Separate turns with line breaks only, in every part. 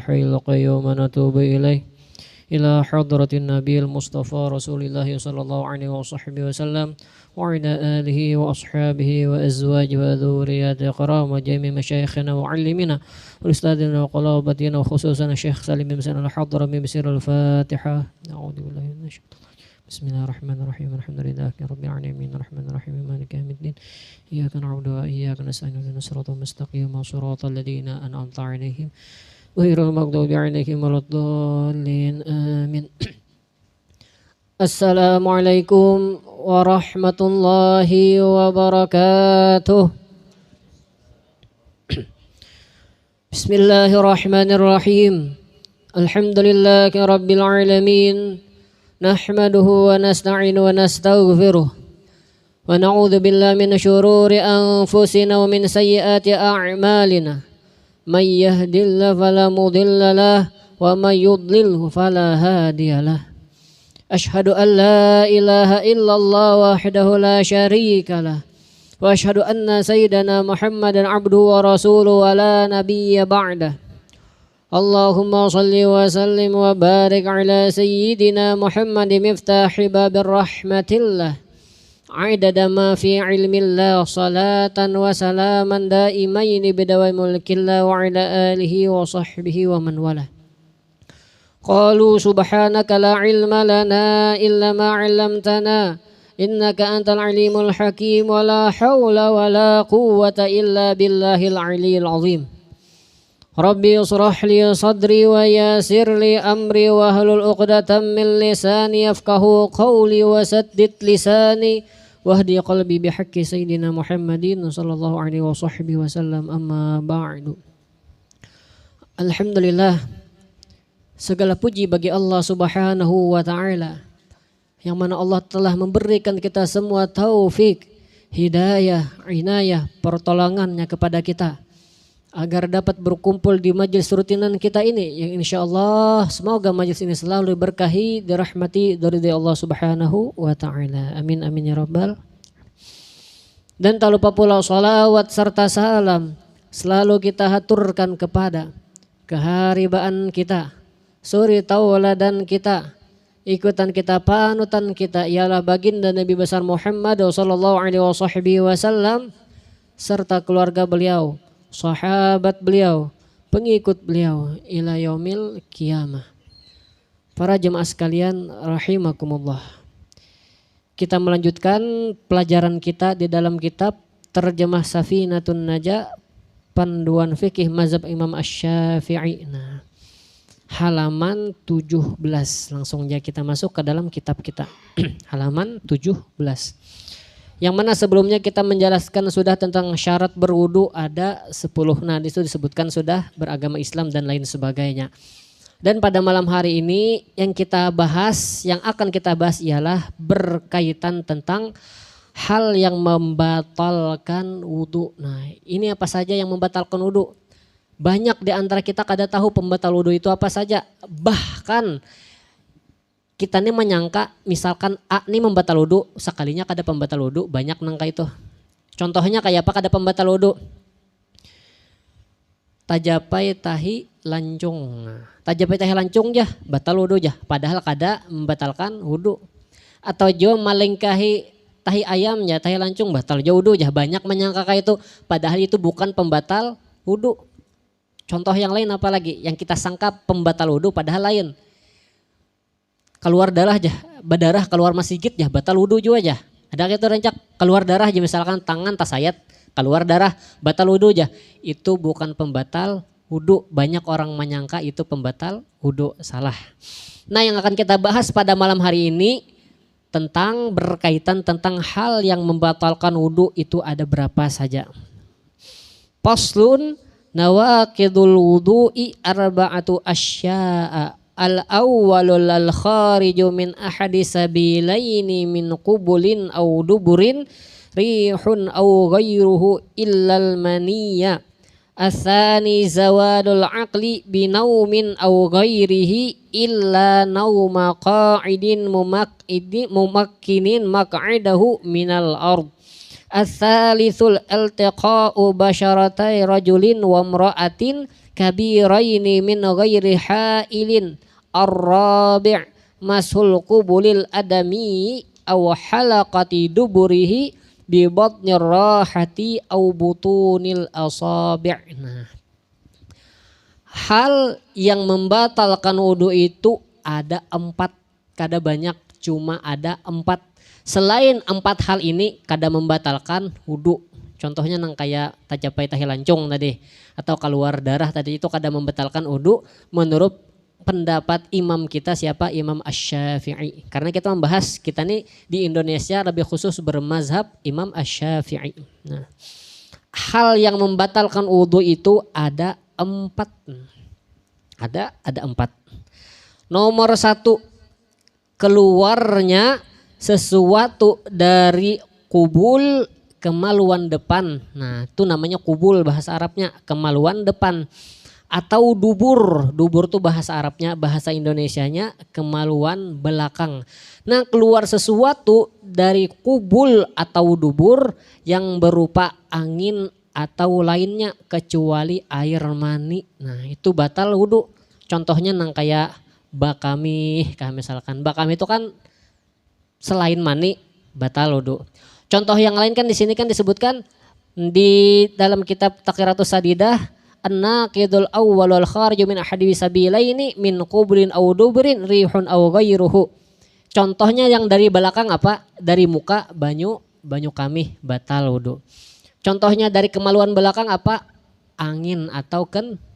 الحي القيوم نتوب إليه إلى حضرة النبي المصطفى رسول الله صلى الله عليه وصحبه وسلم وعلى آله وأصحابه وأزواجه وذرياته كرام وجميع مشايخنا وعلمنا وأستاذنا وقلابتنا وخصوصا الشيخ سالم بن مسلم الحضر من بسر الفاتحة. أعوذ بالله من الشيطان. بسم الله الرحمن الرحيم الحمد لله رب العالمين الرحمن الرحيم مالك يوم الدين إياك نعبد وإياك نستعين اهدنا الصراط المستقيم صراط الذين أنعمت عليهم غير المغضوب عليهم ولا الضالين آمين. السلام عليكم ورحمة الله وبركاته. بسم الله الرحمن الرحيم الحمد لله رب العالمين نحمده ونستعين ونستغفره ونعوذ بالله من شرور أنفسنا ومن سيئات أعمالنا من يهد الله فلا مضل له ومن يضلله فلا هادي له أشهد أن لا إله إلا الله وحده لا شريك له وأشهد أن سيدنا محمدا عبده ورسوله ولا نبي بعده اللهم صل وسلم وبارك على سيدنا محمد مفتاح باب الرحمة الله عدد ما في علم الله صلاة وسلاما دائمين بدوام ملك الله وعلى آله وصحبه ومن والاه. قالوا سبحانك لا علم لنا إلا ما علمتنا إنك أنت العليم الحكيم ولا حول ولا قوة إلا بالله العلي العظيم. ربي اشرح لي صدري ويسر لي أمري واحلل عقدة من لساني يفقهوا قولي وسدد لساني واهدي قلبي بحق سيدنا محمد صلى الله عليه وصحبه وسلم. أما بعد. Alhamdulillah, segala puji bagi Allah Subhanahu wa taala yang mana Allah telah memberikan kita semua taufik, hidayah, inayah, pertolongannya kepada kita agar dapat berkumpul di majelis rutinan kita ini yang insyaallah semoga majelis ini selalu berkahi, dirahmati dari Allah Subhanahu wa taala. Amin amin ya rabbal. Dan tak lupa pula salawat serta salam selalu kita haturkan kepada keharibaan kita, suri tauladan kita, ikutan kita, panutan kita ialah baginda Nabi besar Muhammad sallallahu alaihi wasallam serta keluarga beliau, sahabat beliau, pengikut beliau ila yaumil qiyamah. Para jemaah sekalian rahimakumullah. Kita melanjutkan pelajaran kita di dalam kitab Terjemah Safinatun Najah Panduan Fikih Mazhab Imam Asy-Syafi'i. Nah, halaman 17. Langsung aja kita masuk ke dalam kitab kita. Halaman 17. Yang mana sebelumnya kita menjelaskan sudah tentang syarat berwudu ada 10. Nah, disitu disebutkan sudah beragama Islam dan lain sebagainya. Dan pada malam hari ini yang akan kita bahas ialah berkaitan tentang hal yang membatalkan wudu. Nah, ini apa saja yang membatalkan wudu? Banyak di antara kita kada tahu pembatal wudu itu apa saja. Bahkan kita ini menyangka misalkan A ini membatal wudu, sekalinya kada pembatal wudu, banyak nangka itu. Contohnya kayak apa kada pembatal wudu? Tajapai tahi lancung. Tajapai tahi lancung jah, batal wudu jah, padahal kada membatalkan wudu. Atau jo malingkahi tahi ayamnya, tahi lancung batal jo wudu jah, banyak menyangka kayak itu, padahal itu bukan pembatal wudu. Contoh yang lain apa lagi? Yang kita sangka pembatal wudu padahal lain. Keluar darah aja, berdarah keluar masjid ya batal wudu juga aja. Ada gitu rencak keluar darah aja misalkan tangan tasayat keluar darah batal wudu aja. Itu bukan pembatal wudu. Banyak orang menyangka itu pembatal wudu, salah. Nah, yang akan kita bahas pada malam hari ini tentang berkaitan tentang hal yang membatalkan wudu itu ada berapa saja. Faslun nawaqidul wudu'i arba'atu asya'a. Al-awwalul al-khariju min ahadi sabilaini min qubulin aw duburin rihun aw ghairuhu illal maniyya. Atsani zawadul aqli binaumin aw ghairihi illa nauma qa'idin mumakkinin maq'adahu minal ard. Ats-tsalithul iltiqa'u basyaratai rajulin wa imra'atin kabiraini min ghairi hailin. Ar-rabi' mashul qubulil adami aw halaqati duburihi bi batnir rahati aw butunil asabi'. Nah, hal yang membatalkan wudu itu ada 4, kada banyak, cuma ada 4. Selain 4 hal ini kada membatalkan wudu. Contohnya nang kayak tacapai tahi lancung tadi atau keluar darah tadi itu kada membatalkan wudu menurut pendapat imam kita siapa? Imam Asy-Syafi'i. Karena kita membahas, kita nih di Indonesia lebih khusus bermazhab Imam Asy-Syafi'i. Nah, hal yang membatalkan wudu itu ada 4. Ada 4. Nomor 1, keluarnya sesuatu dari kubul kemaluan depan. Nah, itu namanya kubul bahasa Arabnya, kemaluan depan. Atau dubur, dubur tuh bahasa Arabnya, bahasa Indonesianya kemaluan belakang. Nah, keluar sesuatu dari kubul atau dubur yang berupa angin atau lainnya kecuali air mani. Nah, itu batal wudu. Contohnya nang kayak bakami, kayak misalkan bakami itu kan selain mani batal wudu. Contoh yang lain kan di sini kan disebutkan di dalam kitab Taqriratus Sadidah, an-naqidul awwal wal khariju min ahadi sabilaini min qublin aw dubrin rihun aw ghairuhu. Contohnya yang dari belakang apa? Dari muka banyu kami batal wudu. Contohnya dari kemaluan belakang apa? Angin atau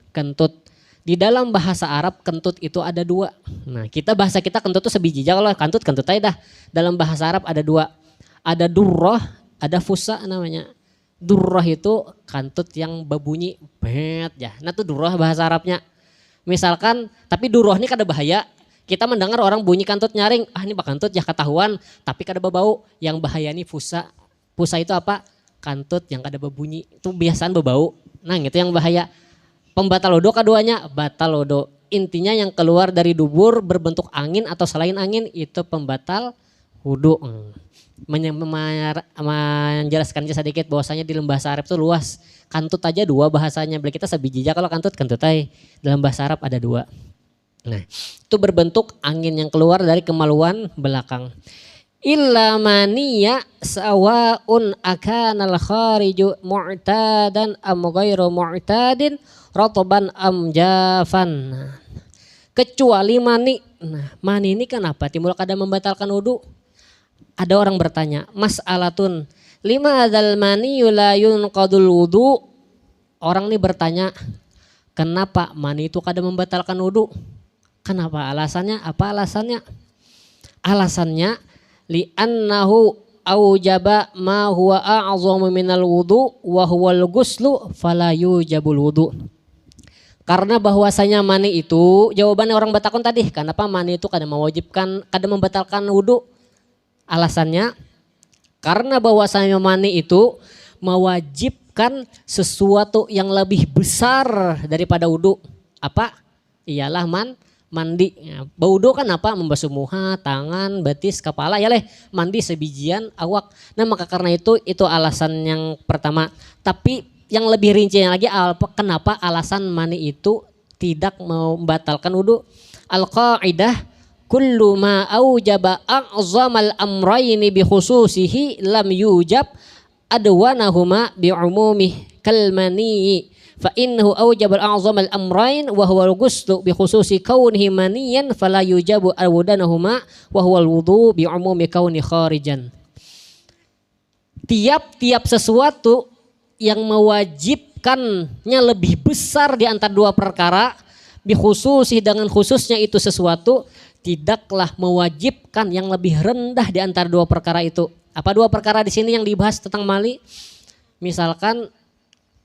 kentut. Di dalam bahasa Arab kentut itu ada 2. Nah, bahasa kita kentut itu sebiji aja, kalau kentut aja dah. Dalam bahasa Arab ada 2. Ada durrah, ada fusa namanya. Durrah itu kantut yang berbunyi bet ya. Nah itu durrah bahasa Arabnya. Misalkan, tapi durrah ini kada bahaya. Kita mendengar orang bunyi kantut nyaring, ini bak kantut ya ketahuan, tapi kada berbau. Yang bahaya ini fusa. Fusa itu apa? Kantut yang kada berbunyi. Itu biasaan berbau. Nah itu yang bahaya. Pembatal wudu keduanya batal wudu. Intinya yang keluar dari dubur berbentuk angin atau selain angin itu pembatal wudu. Menjelaskan sedikit bahwasanya di dalam bahasa Arab itu luas. Kantut aja 2 bahasanya. Beli kita sebiji aja kalau kantut ay. Dalam bahasa Arab ada 2. Nah, itu berbentuk angin yang keluar dari kemaluan belakang. Illa maniya sawaun akanal khariju mu'tadan am ghairu mu'tadin rataban am jafan. Nah, kecuali mani. Nah, mani ini kenapa timbul kada membatalkan wudu? Ada orang bertanya, mas'alatun lima adzal mani la yunqadul wudu. Orang ini bertanya, kenapa mani itu kada membatalkan wudu? Kenapa? Alasannya apa alasannya? Alasannya li'annahu aujaba ma huwa a'zamu minal wudu wa huwal ghuslu fala yujabul wudu. Karena bahwasanya mani itu, jawabannya orang batakon tadi, kenapa mani itu kada mewajibkan, kada membatalkan wudu? Alasannya karena bahwasanya mani itu mewajibkan sesuatu yang lebih besar daripada wudu. Apa? Ialah mandi. Ya, wudu kan apa? Membasuh muka, tangan, betis, kepala, ya leh mandi sebijian awak. Nah maka karena itu alasan yang pertama. Tapi yang lebih rincinya lagi kenapa alasan mani itu tidak membatalkan wudu? Al-qaidah kullu ma aujaba a'zamal amrayni bi khususihi lam yujab adwanahuma bi umumih kal mani fa innahu aujaba al-a'zamal amrayn wa huwa al-ghuslu bi khususi kaunihi maniyan fala yujabu adwanahuma wa huwa al-wudu bi umumi kauni kharijan. Tiap-tiap sesuatu yang mewajibkannya lebih besar di antara 2 perkara, bi khususi dengan khususnya itu sesuatu tidaklah mewajibkan yang lebih rendah di antara 2 perkara itu. Apa 2 perkara di sini yang dibahas tentang mani? Misalkan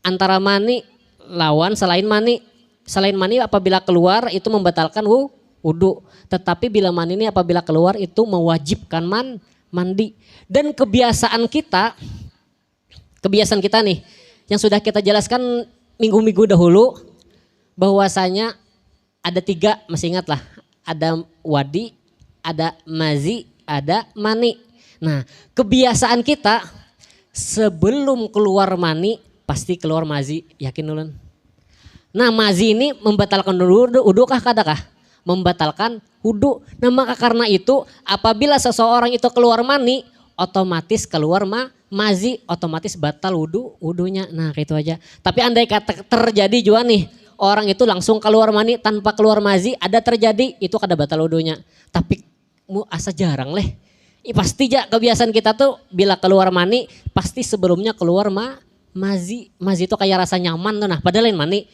antara mani lawan selain mani. Selain mani apabila keluar itu membatalkan wudu. Tetapi bila mani ini apabila keluar itu mewajibkan mandi. Dan kebiasaan kita nih yang sudah kita jelaskan minggu-minggu dahulu bahwasanya ada 3, masih ingat lah. Ada wadi, ada mazi, ada mani. Nah, kebiasaan kita sebelum keluar mani pasti keluar mazi, yakin ulun? Nah mazi ini membatalkan wudu kah kadakah? Membatalkan wudu. Nah maka karena itu apabila seseorang itu keluar mani otomatis keluar mazi otomatis batal wudunya. Nah kayak itu aja. Tapi andai kata terjadi juga nih orang itu langsung keluar mani tanpa keluar mazi ada terjadi itu kada batal wudunya. Tapi asa jarang leh. Pasti aja kebiasaan kita tuh bila keluar mani pasti sebelumnya keluar mazi. Mazi itu kayak rasa nyaman tuh nah padahal lain mani.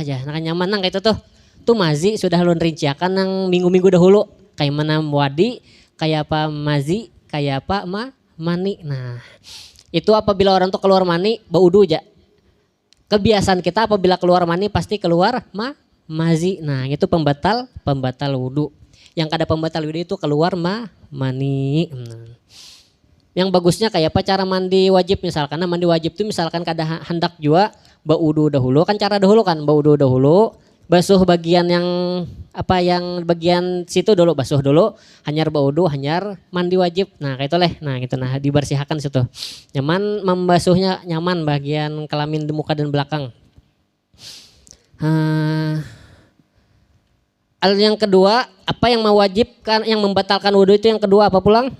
Ya nah nyaman nang kayak itu tuh. Tuh mazi sudah lu rinciakan nang minggu-minggu dahulu. Kayak mana wadi, kayak apa mazi, kayak apa mani. Nah itu apabila orang tuh keluar mani bau wudu aja. Kebiasaan kita apabila keluar mani pasti keluar mazi. Nah itu pembatal wudu. Yang kada pembatal wudu itu keluar mani. Yang bagusnya kayak apa cara mandi wajib misalkan. Nah mandi wajib itu misalkan kada hendak juga bau wudu dahulu kan cara dahulu kan bau wudu dahulu. Basuh bagian yang apa yang bagian situ dulu basuh dulu. Hanyar bau wudu hanyar mandi wajib. Nah kayak itu leh. Nah gitu nah dibersihkan situ. Nyaman membasuhnya nyaman bagian kelamin di muka dan belakang. Yang kedua apa yang mewajibkan yang membatalkan wudu itu yang kedua apa pulang?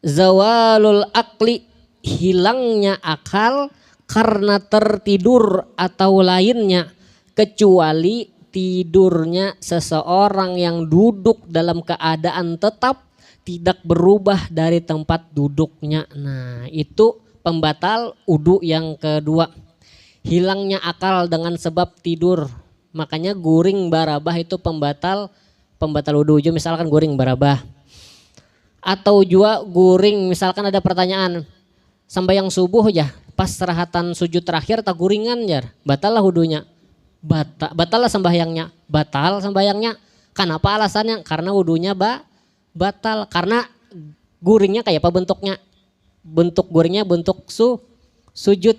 Zawalul akli hilangnya akal karena tertidur atau lainnya kecuali tidurnya seseorang yang duduk dalam keadaan tetap tidak berubah dari tempat duduknya. Nah itu pembatal wudu yang kedua. Hilangnya akal dengan sebab tidur. Makanya guring barabah itu pembatal wudu. Misalkan guring barabah. Atau juga guring misalkan ada pertanyaan sambayang subuh ya pas serahatan sujud terakhir tak guringan ya batal lah wudunya batal lah sembahyangnya batal sembahyangnya kenapa alasannya karena wudunya batal karena guringnya kayak apa bentuknya bentuk guringnya bentuk sujud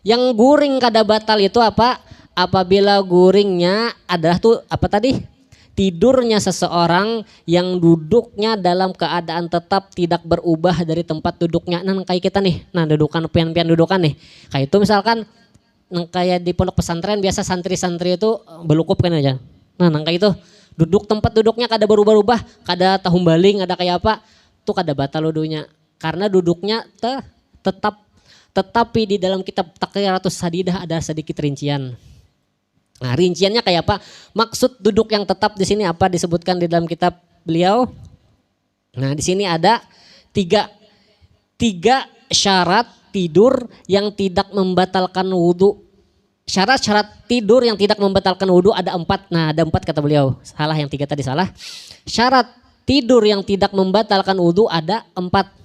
yang guring kada batal itu apa apabila guringnya adalah tuh apa tadi tidurnya seseorang yang duduknya dalam keadaan tetap tidak berubah dari tempat duduknya. Nah kayak kita nih, nah dudukan pian-pian dudukan nih. Kayak itu misalkan kayak di pondok pesantren biasa santri-santri itu belukup kan aja. Nah kayak itu duduk tempat duduknya kada berubah-ubah, kada tahun baling, ada kayak apa, tuh kada batal wudunya. Karena duduknya tetap tetapi di dalam kitab Taqriratus Sadidah ada sedikit rincian. Nah rinciannya kayak apa? Maksud duduk yang tetap di sini apa disebutkan di dalam kitab beliau? Nah di sini ada tiga syarat tidur yang tidak membatalkan wudu. Syarat-syarat tidur yang tidak membatalkan wudu ada 4. Nah ada 4 kata beliau. Salah yang 3 tadi salah. Syarat tidur yang tidak membatalkan wudu ada 4.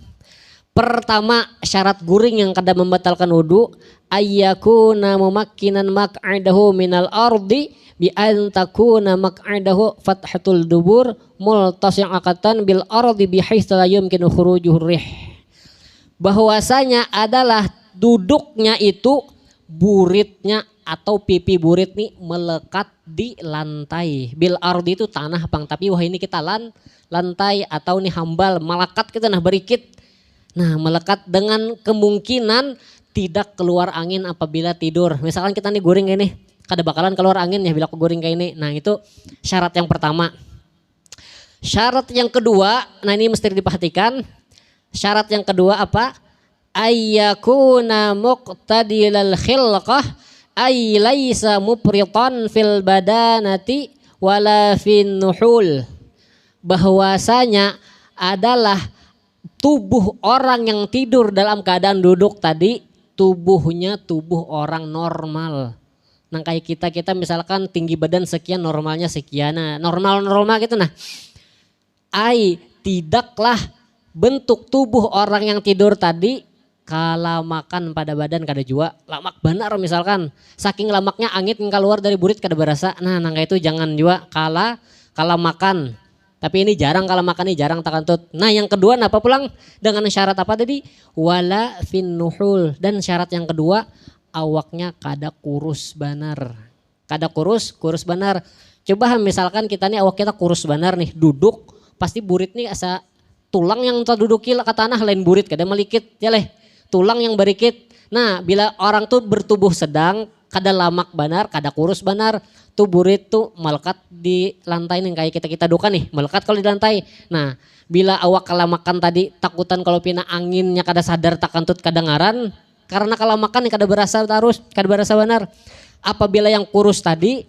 Pertama syarat guring yang kada membatalkan wudu ayyakuna mumakkinan maq'adahu minal ardi bi an takuna maq'adahu fathatul dubur multasi'atan bil ardi bihaitsu la yumkinu khurujuhur rih. Bahwasanya adalah duduknya itu buritnya atau pipi burit nih melekat di lantai. Bil ardi itu tanah pang tapi wah ini kita lantai atau nih hambal melekat kita nah berikit. Nah melekat dengan kemungkinan tidak keluar angin apabila tidur. Misalkan kita nih guring kayak ini, kada bakalan keluar angin ya bila aku guring kayak ini. Nah itu syarat yang pertama. Syarat yang kedua, nah ini mesti diperhatikan. Syarat yang kedua apa? Ayyakuna muqtadilal khilqah ay laisa mupritan fil badanati wala fin nuhul. Bahwasanya adalah tubuh orang yang tidur dalam keadaan duduk tadi tubuhnya tubuh orang normal. Nah kayak kita misalkan tinggi badan sekian normalnya sekian. Nah normal gitu nah. Tidaklah bentuk tubuh orang yang tidur tadi kala makan pada badan kada jua. Lamak benar misalkan. Saking lamaknya angin keluar dari burit kada berasa. Nah nangka itu jangan jua kala makan. Tapi ini jarang kalau makan ini jarang takantut. Nah yang kedua apa pulang dengan syarat apa tadi? Wala fin nuhul. Dan syarat yang kedua awaknya kada kurus banar. Kada kurus banar. Coba misalkan kita nih awak kita kurus banar nih duduk. Pasti burit nih asa tulang yang terduduki ke tanah lain burit kada melikit ya leh. Tulang yang berikit. Nah bila orang tuh bertubuh sedang kada lamak banar, kada kurus banar, tuh burit tuh melekat di lantai nih kayak kita duka nih, melekat kalau di lantai. Nah, bila awak kelamakan tadi takutan kalau pina anginnya kada sadar takantut kada ngaran, karena kelamakan kada berasa terus, kada berasa benar. Apabila yang kurus tadi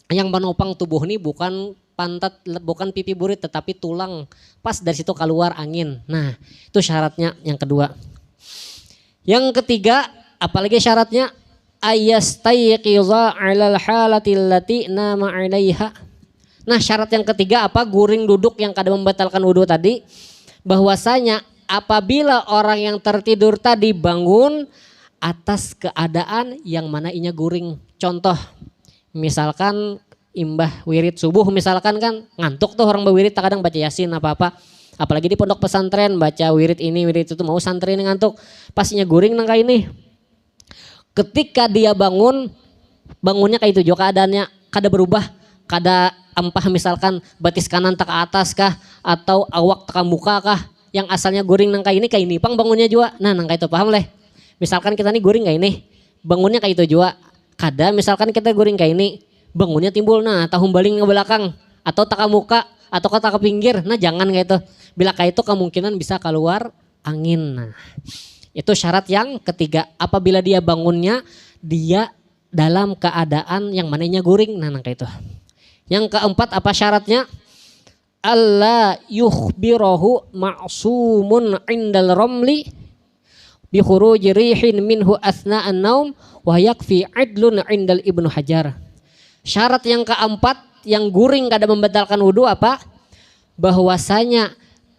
yang menopang tubuh nih bukan pantat, bukan pipi burit tetapi tulang, pas dari situ keluar angin. Nah, itu syaratnya yang kedua. Yang ketiga, apalagi syaratnya ayastayqiza 'alal halati allati nama 'alaiha. Nah, syarat yang ketiga apa? Guring duduk yang kada membatalkan wudu tadi, bahwasanya apabila orang yang tertidur tadi bangun atas keadaan yang mana inya guring. Contoh, misalkan imbah wirid subuh misalkan kan ngantuk tuh orang berwirid kadang baca yasin apa-apa. Apalagi di pondok pesantren baca wirid ini wirid itu mau santri ini ngantuk. Pastinya guring nang kayak ini. Ketika dia bangun, bangunnya kayak itu juga keadaannya kada berubah, kada ampah misalkan batis kanan tak ke atas kah atau awak tak ke muka kah yang asalnya guring nang kayak ini pang bangunnya juga. Nah nang kayak itu paham leh. Misalkan kita nih guring kayak ini, bangunnya kayak itu juga. Kada misalkan kita guring kayak ini, bangunnya timbul nah tahun baling ke belakang atau tak ke muka atau tak ke pinggir. Nah jangan kayak itu. Bila kayak itu kemungkinan bisa keluar angin. Nah, itu syarat yang ketiga. Apabila dia bangunnya dia dalam keadaan yang mananya guring. Nah kayak itu. Yang keempat apa syaratnya? Allah yukhbirahu ma'sumun indal ramli bi khuruji rihin minhu athna'an naum wa yakfi adlun indal Ibnu Hajar. Syarat yang keempat yang guring kada membatalkan wudu apa? Bahwasanya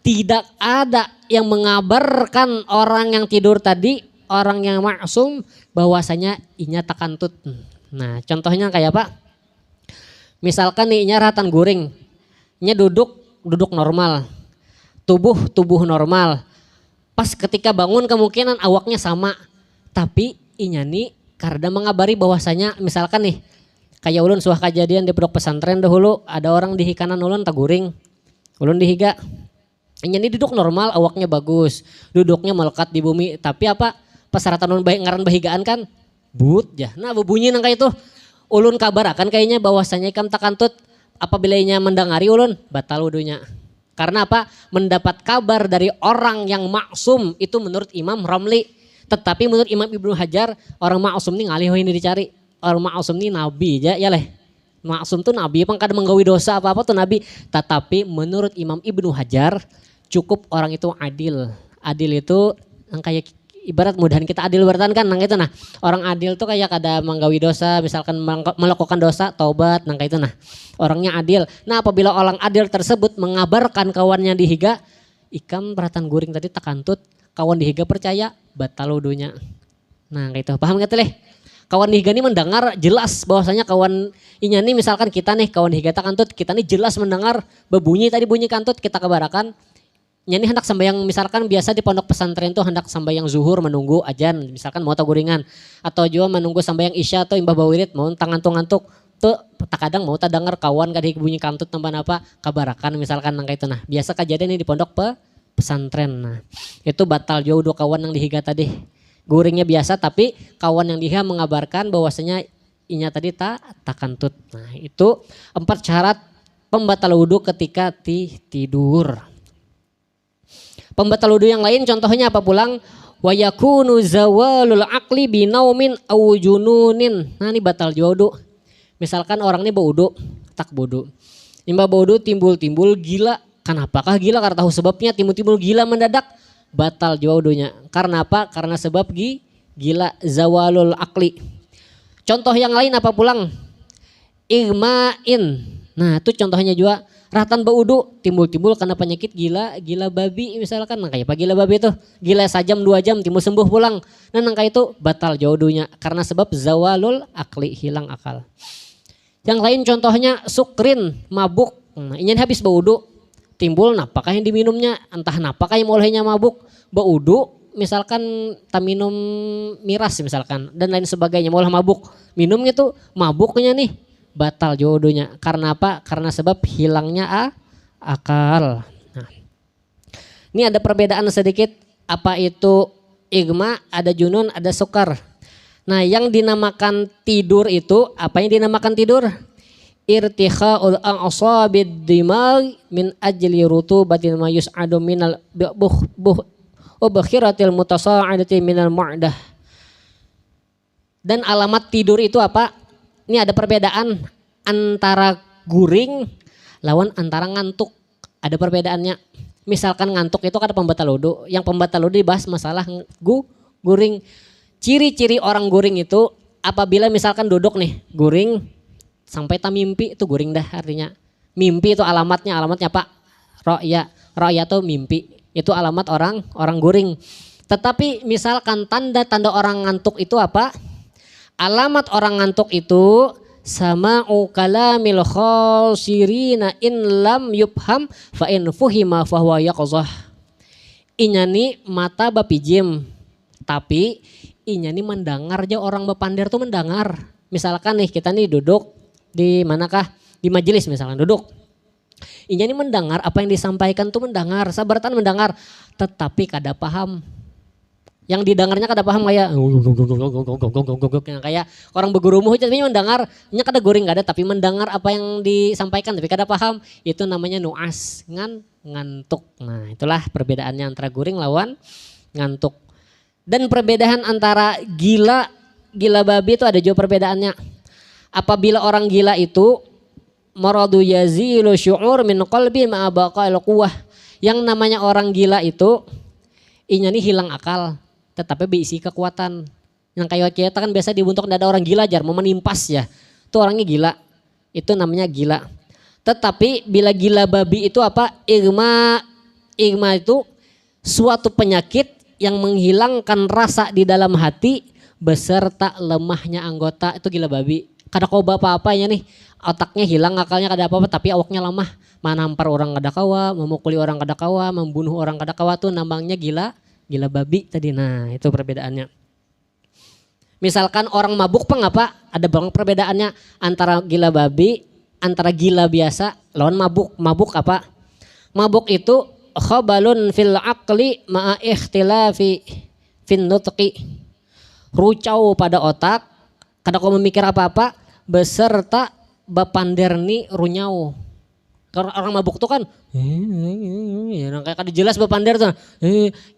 tidak ada yang mengabarkan orang yang tidur tadi, orang yang maksum bahwasanya inya takantut. Nah, contohnya kayak apa? Misalkan nih inya ratan guring. Inya duduk normal. Tubuh normal. Pas ketika bangun kemungkinan awaknya sama. Tapi inya nih karena mengabari bahwasanya misalkan nih kayak ulun suah kejadian di pondok pesantren dahulu ada orang di kanan ulun tak guring. Ulun dihiga. Ini duduk normal, awaknya bagus, duduknya melekat di bumi. Tapi apa? Pasaratan ulun ngaran bahigaan kan, but ya. Nah bunyi nang kayak itu, ulun kabar akan kayaknya bahwasanya ikam takantut. Apabila inya mendengari ulun, batal wudunya. Karena apa? Mendapat kabar dari orang yang maksum itu menurut Imam Ramli. Tetapi menurut Imam Ibnu Hajar, orang maksum ini ngalih ini dicari. Orang maksum ini nabi ya leh. Maksum tuh nabi, pang kada menggawi dosa apa-apa tuh nabi. Tetapi menurut Imam Ibnu Hajar cukup orang itu adil. Adil itu kayak ibarat mudahan kita adil bertahan kan nang itu nah. Orang adil tuh kayak kada menggawi dosa, misalkan melakukan dosa taubat nang itu nah. Orangnya adil. Nah, apabila orang adil tersebut mengabarkan kawannya dihiga, ikam beratan guring tadi takantut, kawan dihiga percaya batal wudunya. Nah, gitu. Paham enggak teh? Kawan dihiga ini mendengar jelas bahwasanya kawan inya nih misalkan kita nih kawan dihiga takantut, kita nih jelas mendengar berbunyi tadi bunyi kantut kita kabarakan. Ini hendak sembahyang misalkan biasa di pondok pesantren tuh hendak sembahyang zuhur menunggu ajan misalkan mau taguringan atau juga menunggu sembahyang isya atau imbah bawirid mau ngantuk tuh tak kadang mau tak dengar kawan kadang bunyi kantut tambah apa kabarakan misalkan nang itu nah biasa kejadian ini di pondok pesantren. Nah itu batal jauh dua kawan yang dihiga tadi guringnya biasa tapi kawan yang dihiga mengabarkan bahwasanya inya tadi tak kantut. Nah itu 4 syarat pembatal wudu ketika tidur. Pembatal wudu yang lain contohnya apa pulang? Wa yakunu zawalul aqli binaumin aw jununin. Nah ini batal wudu. Misalkan orang ini berwudu, tak wudu. Imba berwudu timbul gila. Kenapakah gila? Karena tahu sebabnya timbul gila mendadak batal wudunya. Karena apa? Karena sebab gila zawalul aqli. Contoh yang lain apa pulang? Igma'in. Nah itu contohnya juga. Ratan baudu timbul karena penyakit gila babi misalkan nah kayak apa gila babi itu gila sejam 2 jam timbul sembuh pulang nah nangka itu batal jodohnya karena sebab zawalul akli hilang akal. Yang lain contohnya sukrin mabuk nah ini habis baudu timbul napakah yang diminumnya entah napakah yang olehnya mabuk baudu misalkan tak minum miras misalkan dan lain sebagainya mau mabuk minumnya tuh mabuknya nih batal jodohnya karena apa? Karena sebab hilangnya akal. Nah, ini ada perbedaan sedikit apa itu igma, ada junun, ada sukar. Nah, yang dinamakan tidur itu, apa yang dinamakan tidur? Irtikha'ul a'sabid dimag min ajli rutubatin ma yus'adu minal buh ubakhiratil mutasa'adati minal mu'dah. Dan alamat tidur itu apa? Ini ada perbedaan antara guring lawan antara ngantuk. Ada perbedaannya. Misalkan ngantuk itu kan ada pembatal wudu. Yang pembatal wudu dibahas masalah guring. Ciri-ciri orang guring itu apabila misalkan duduk nih guring sampai tak mimpi itu guring dah artinya. Mimpi itu alamatnya apa? Ro'ya. Ro'ya itu mimpi. Itu alamat orang guring. Tetapi misalkan tanda-tanda orang ngantuk itu apa? Alamat orang ngantuk itu sama'u kalamil khasirina in lam yubham fa in fuhima fahuwa yaqzah. Inyani mata bapijim tapi inyani mendengar aja orang bapander tuh mendengar. Misalkan nih kita nih duduk di manakah? Di majelis misalkan duduk. Inyani mendengar apa yang disampaikan tuh mendengar, sabaratan mendengar tetapi kada paham. Yang didengarnya kada paham kayak kayak orang bergurumuh tapi mendengar nya kada guring kada tapi mendengar apa yang disampaikan tapi kada paham, itu namanya nuas ngantuk. Nah, itulah perbedaannya antara guring lawan ngantuk. Dan perbedaan antara gila babi itu ada juga perbedaannya. Apabila orang gila itu maradu yazilu syu'ur min qalbi ma baqa'il quwwah. Yang namanya orang gila itu inya nih hilang akal tetapi berisi kekuatan. Yang kayak kita kan biasa dibuntuk ada orang gila jar mau menimpas ya. Itu orangnya gila. Itu namanya gila. Tetapi bila gila babi itu apa? Igma itu suatu penyakit yang menghilangkan rasa di dalam hati beserta lemahnya anggota, itu gila babi. Kada koba apa-apanya nih. Otaknya hilang, akalnya kada apa-apa tapi awaknya lemah. Manampar orang kada kawa, memukuli orang kada kawa, membunuh orang kada kawa tuh namanya gila babi tadi. Nah, itu perbedaannya. Misalkan orang mabuk pengapa? Ada banyak perbedaannya antara gila babi, antara gila biasa lawan mabuk. Mabuk apa? Mabuk itu khabalun fil aqli ma'a ikhtilafi fin nutqi. Rucau pada otak, kada kau memikir apa-apa beserta bapanderni runyau. Kalau orang mabuk tuh kan kayak kada jelas bapander tuh.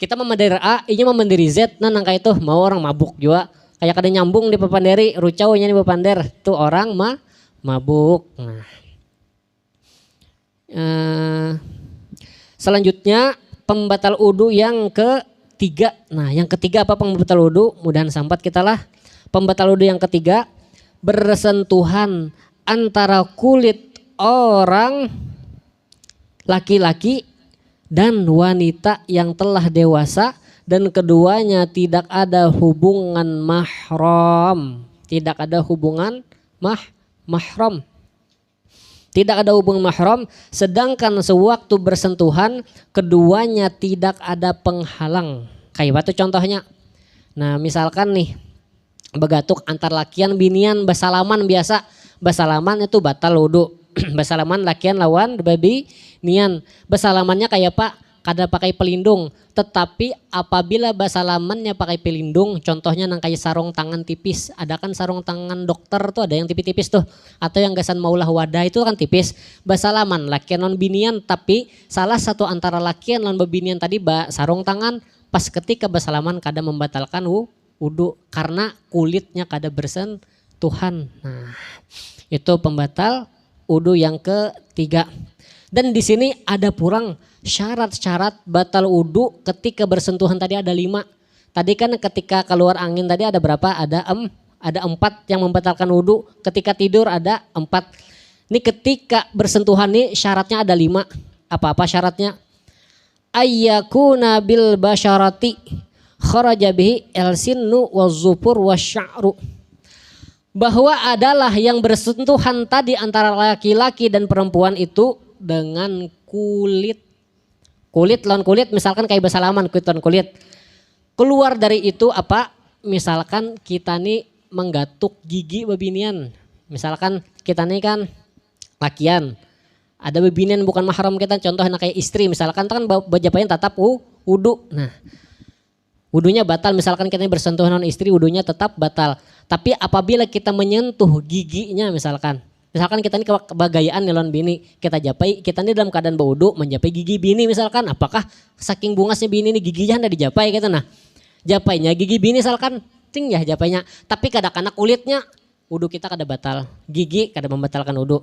Kita memandiri A, inya memandiri Z, nah nangka itu mau orang mabuk juga. Kayak kada nyambung di papanderi, rucaunya di papander. Tuh orang mabuk. Nah. Selanjutnya pembatal wudu yang ketiga. Nah, yang ketiga apa pembatal wudu? Mudahan sampat kita lah. Pembatal wudu yang ketiga bersentuhan antara kulit orang laki-laki dan wanita yang telah dewasa dan keduanya tidak ada hubungan mahram. Tidak ada hubungan mahram. Tidak ada hubungan mahram, sedangkan sewaktu bersentuhan keduanya tidak ada penghalang. Kayak batu contohnya. Nah, misalkan nih begatuk antar lakian binian basalaman biasa. Basalaman itu batal wudu. Basalaman lakian lawan babi nian. Basalamannya kayak pak kada pakai pelindung. Tetapi apabila basalamannya pakai pelindung, contohnya nang kayak sarung tangan tipis. Ada kan sarung tangan dokter tuh ada yang tipis-tipis tuh. Atau yang gasan maulah wadah itu kan tipis. Basalaman lakian non binian tapi salah satu antara lakian non bebinian tadi sarung tangan pas ketika basalaman kada membatalkan wudu karena kulitnya kada bersentuhan. Nah, itu pembatal wudu yang ketiga. Dan di sini ada kurang syarat-syarat batal wudu ketika bersentuhan tadi ada 5. Tadi kan ketika keluar angin tadi ada berapa? Ada 4 yang membatalkan wudu. Ketika tidur ada 4. Ini ketika bersentuhan nih syaratnya ada 5. Apa-apa syaratnya? Ayyakuna bil basyarati kharaja bihi al-sinnu waz-zufur wasya'ru. Bahwa adalah yang bersentuhan tadi antara laki-laki dan perempuan itu dengan kulit lawan kulit, misalkan kayak basalaman kulit lawan kulit. Keluar dari itu apa? Misalkan kita nih menggatuk gigi bebinian. Misalkan kita nih kan lakian. Ada bebinian bukan mahram kita, contohnya kayak istri misalkan kan bajapain tatap wudu. Nah, Wudunya batal, misalkan kita bersentuhan dengan istri, wudunya tetap batal. Tapi apabila kita menyentuh giginya misalkan kita ini kebagayaan nih lawan bini, kita japai, kita ini dalam keadaan berwudu menjapai gigi bini misalkan, apakah saking bungasnya bini ini giginya hendak dijapai gitu nah. Japainya gigi bini misalkan ting ya japainya, tapi kadang-kadang kulitnya wudu kita kada batal, gigi kada membatalkan wudu.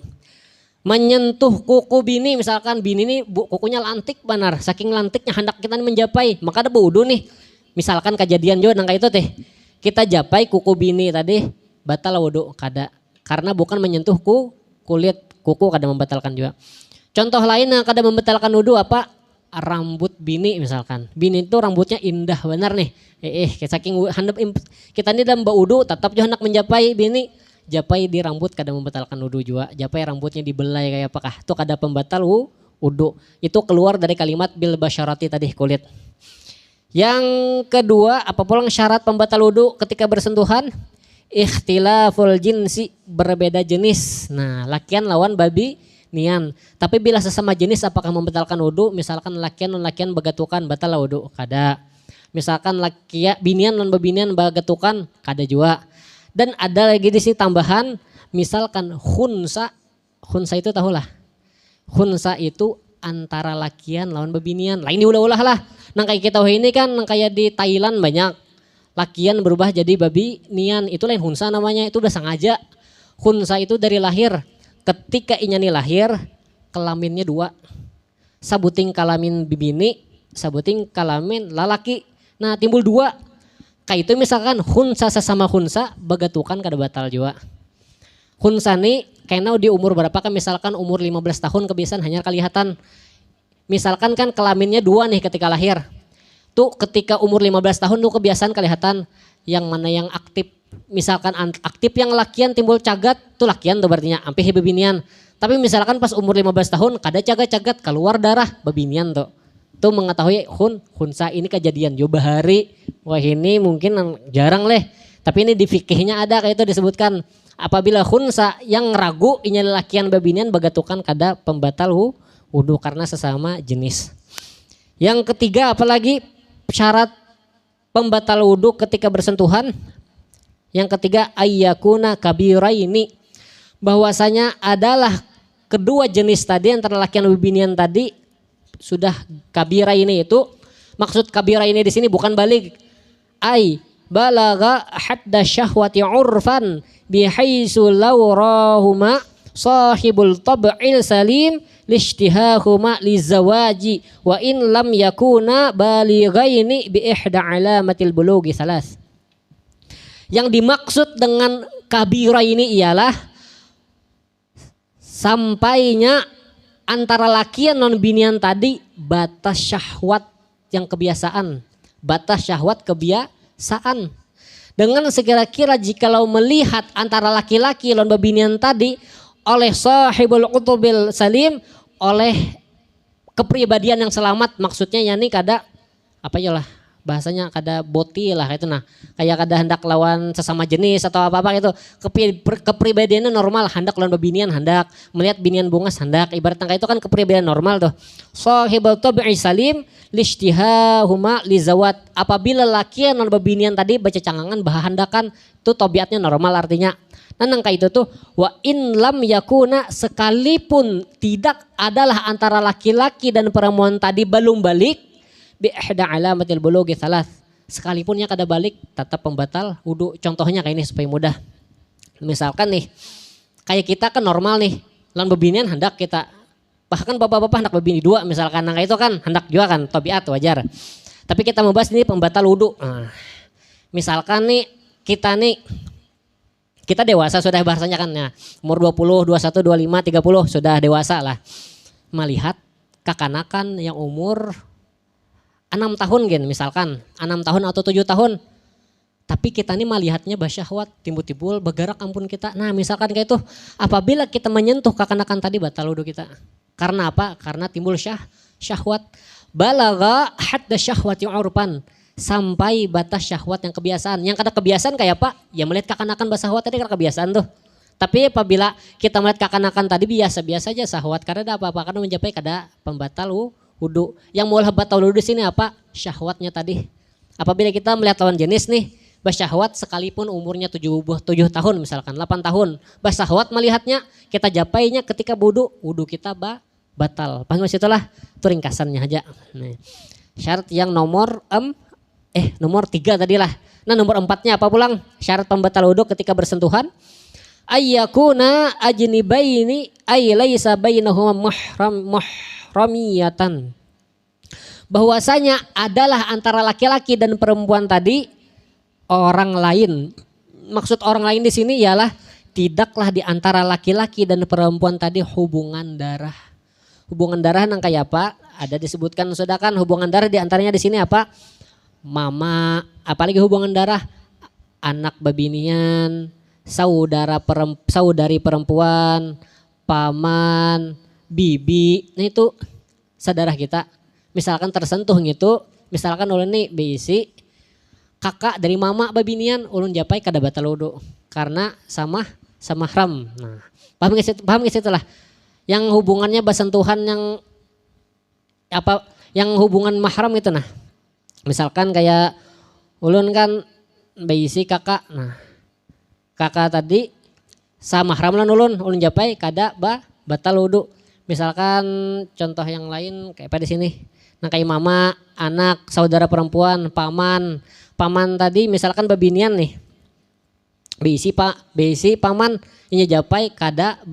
Menyentuh kuku bini misalkan bini ini kukunya lantik benar, saking lantiknya hendak kita menjapai, maka ada wudu nih. Misalkan kejadian juga nang itu teh. Kita japai kuku bini tadi batal wudu kada. Karena bukan menyentuh kulit kuku kada membatalkan juga. Contoh lain yang kada membatalkan wudu apa? Rambut bini misalkan. Bini itu rambutnya indah benar nih. Saking handap kita ini dalam wudu tetap juga hendak menjapai bini. Japai di rambut kada membatalkan wudu juga. Japai rambutnya dibelai kayak apakah? Itu kada pembatal wudu. Itu keluar dari kalimat bil basyarati tadi kulit. Yang kedua, apa pula syarat pembatal wudu ketika bersentuhan? Ikhtilaful jinsi, berbeda jenis. Nah, lakian lawan babi nian. Tapi bila sesama jenis apakah membatalkan wudu? Misalkan lakian begatukan batal wudu, kada. Misalkan binian lawan babinian begatukan, kada juga. Dan ada lagi di sini tambahan, misalkan khunsa itu tahulah. Khunsa itu antara lakian lawan babinian. Lain diulah-ulah lah. Nang kayak kita ini kan nang kayak di Thailand banyak. Lakian berubah jadi babi nian, itu lain hunsa namanya, itu udah sengaja. Hunsa itu dari lahir, ketika inyani lahir kelaminnya dua, sabuting kalamin bibini, sabuting kalamin lalaki. Nah timbul dua, kayak itu misalkan hunsa sesama hunsa begatukan kada batal juga. Hunsa nih kena di umur berapa kan, misalkan umur 15 tahun kebiasaan hanya kelihatan. Misalkan kan kelaminnya dua nih ketika lahir. Tuh ketika umur 15 tahun tuh kebiasaan kelihatan yang mana yang aktif. Misalkan aktif yang lakian timbul cagat tuh lakian tuh berarti ampe bebinian. Tapi misalkan pas umur 15 tahun kada cagat-cagat keluar darah bebinian tuh. Tuh mengetahui hunsa ini kejadian jo bahari. Wah ini mungkin jarang leh. Tapi ini di fikihnya ada kayak itu disebutkan. Apabila hunsa yang ragu inya lakian bebinian begatukan kada pembatal wudu karena sesama jenis. Yang ketiga apalagi syarat pembatal wudu ketika bersentuhan. Yang ketiga ayyakuna kabiraini, bahwasanya adalah kedua jenis tadi antara laki dan binian tadi sudah kabiraini. Itu maksud kabiraini di sini bukan balik, ai balagha hadda syahwati urfan bihaisu law rahuma sahibul tab'il salim lishtihahuma lizawaji wa in lam yakuna balighaini bi ihda alamatil bulughi salas. Yang dimaksud dengan kabira ini ialah sampainya antara lakian non binian tadi batas syahwat yang kebiasaan, batas syahwat kebiasaan. Dengan sekira-kira jikalau melihat antara laki-laki non babinian tadi oleh sahibul qutubil salim, oleh kepribadian yang selamat, maksudnya yani kada apa ya lah bahasanya kada boti lah itu nah, kayak kada hendak lawan sesama jenis atau apa itu, kepribadiannya normal, hendak lawan babinian, hendak melihat binian bungas, hendak ibaratnya kayak itu kan kepribadian normal tuh. Sahibul tabi'i salim lishtihahuma lizawat, apabila laki non babinian tadi baca cangangan bahandakan itu tabiatnya normal artinya. Nah nangka itu tuh wa in lam yakuna, sekalipun tidak adalah antara laki-laki dan perempuan tadi belum balik bi ihda alamatil bulughi salas, sekalipunnya kada balik tetap pembatal wudu. Contohnya kayak ini supaya mudah. Misalkan nih kayak kita kan normal nih lan bebinian hendak kita, bahkan bapak-bapak hendak bebini dua misalkan, nangka itu kan hendak juga kan tabiat wajar. Tapi kita membahas ini pembatal wudu. Nah, misalkan nih kita dewasa sudah bahasanya kan ya, umur 20, 21, 25, 30 sudah dewasa lah. Melihat kakanakan yang umur 6 tahun gen misalkan, 6 tahun atau 7 tahun. Tapi kita ini melihatnya basyahwat, timbul-timbul bergerak ampun kita. Nah misalkan kayak itu, apabila kita menyentuh kakanakan tadi batal wudu kita. Karena apa? Karena timbul syahwat. Balagha hadda syahwati urpan, sampai batas syahwat yang kebiasaan. Yang kada kebiasaan kayak apa? Ya melihat kakanakan basahwat tadi kada kebiasaan tuh. Tapi apabila kita melihat kakanakan tadi biasa-biasa aja syahwat, karena ada apa-apa, karena mencapai kada pembatal wudu. Yang mau batal wudu di sini apa? Syahwatnya tadi. Apabila kita melihat lawan jenis nih, bersyahwat sekalipun umurnya 7 tahun misalkan, 8 tahun. Bersyahwat melihatnya, kita japainya ketika wudu kita batal. Paham maksud itulah? Itu ringkasannya aja. Nah, syarat yang nomor 3 tadilah. Nah nomor 4-nya apa pulang? Syarat pembatal wudu ketika bersentuhan. Ayyakuna ajnibaini ay laisa bainahuma mahramiyatan. Bahwasanya adalah antara laki-laki dan perempuan tadi orang lain. Maksud orang lain di sini ialah tidaklah di antara laki-laki dan perempuan tadi hubungan darah. Hubungan darah nang kayak apa? Ada disebutkan sudah kan hubungan darah di antaranya di sini apa? Mama, apalagi hubungan darah anak babinian, saudari perempuan, paman, bibi. Nah itu saudara kita. Misalkan tersentuh gitu, misalkan ulun nih bisi kakak dari mama babinian ulun japai kada batal wudu karena sama mahram. Nah, paham gak sih itulah yang hubungannya bersentuhan yang apa yang hubungan mahram itu nah. Misalkan kayak ulun kan bisi kakak. Nah, kakak tadi sama mahram lan ulun japai kada batal wudu. Misalkan contoh yang lain kayak pada sini. Nah kayak mama, anak, saudara perempuan, paman tadi misalkan babinian nih. Bisi paman ini japai kada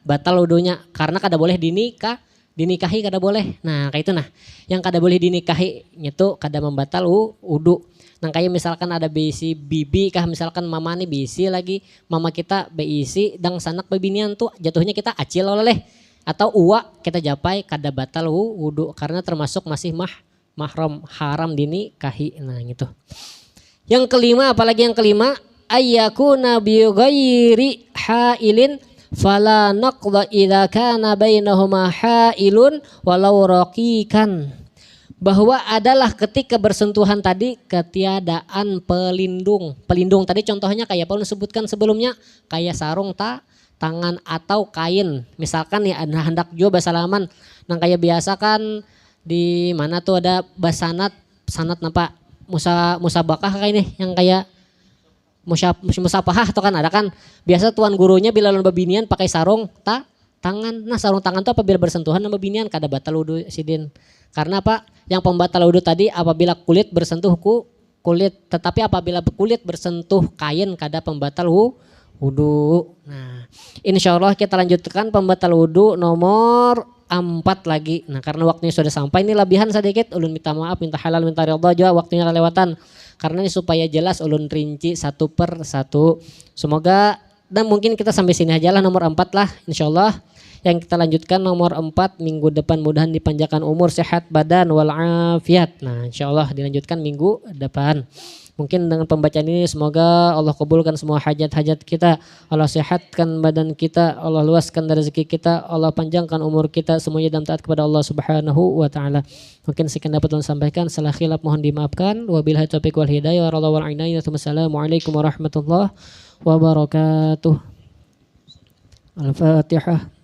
batal wudunya karena kada boleh dinikahi kada boleh. Nah kayak itu nah. Yang kada boleh dinikahi itu kada membatal wudu. Nah kayak misalkan ada bisi bibi kah misalkan mama nih bisi lagi mama kita beisi dang sanak babinian tuh jatuhnya kita acil oleh atau uwa kita japai kada batal wudu karena termasuk masih mahram haram dinikahi. Nah gitu. Yang kelima apalagi yang kelima ayyakuna bi ghairi hailin fala naqda idza kana bainahuma hailun walau raqiqan. Bahwa adalah ketika bersentuhan tadi ketiadaan pelindung. Pelindung tadi contohnya kayak apa disebutkan sebelumnya kayak sarung tangan atau kain. Misalkan ya hendak juga basalaman. Nang kayak biasa kan di mana tuh ada basanat napa musabakah kayak ini yang kayak musapahah atau kan ada kan biasa tuan gurunya bila lawan babinian pakai sarung tangan. Nah sarung tangan tuh apabila bersentuhan sama babinian kada batal wudu sidin. Karena apa? Yang pembatal wudu tadi apabila kulit bersentuh kulit, tetapi apabila kulit bersentuh kain kada pembatal wudu. Nah, insya Allah kita lanjutkan pembatal wudu nomor 4 lagi. Nah, karena waktunya sudah sampai ini lebihan sedikit. Ulun minta maaf, minta halal, minta ridha juga waktunya kelewatan. Karena ini supaya jelas ulun rinci satu per satu. Semoga dan mungkin kita sampai sini aja lah nomor 4 lah insya Allah. Yang kita lanjutkan nomor 4 minggu depan mudahan dipanjangkan umur sehat badan walafiat. Nah, insya Allah dilanjutkan minggu depan. Mungkin dengan pembacaan ini semoga Allah kabulkan semua hajat-hajat kita. Allah sehatkan badan kita, Allah luaskan rezeki kita, Allah panjangkan umur kita semuanya dalam taat kepada Allah Subhanahu wa taala. Mungkin sekian dapat saya sampaikan, salah khilaf mohon dimaafkan. Wabillahi taufiq wal hidayah wal inayah. Wassalamualaikum warahmatullahi wabarakatuh. Al-Fatihah.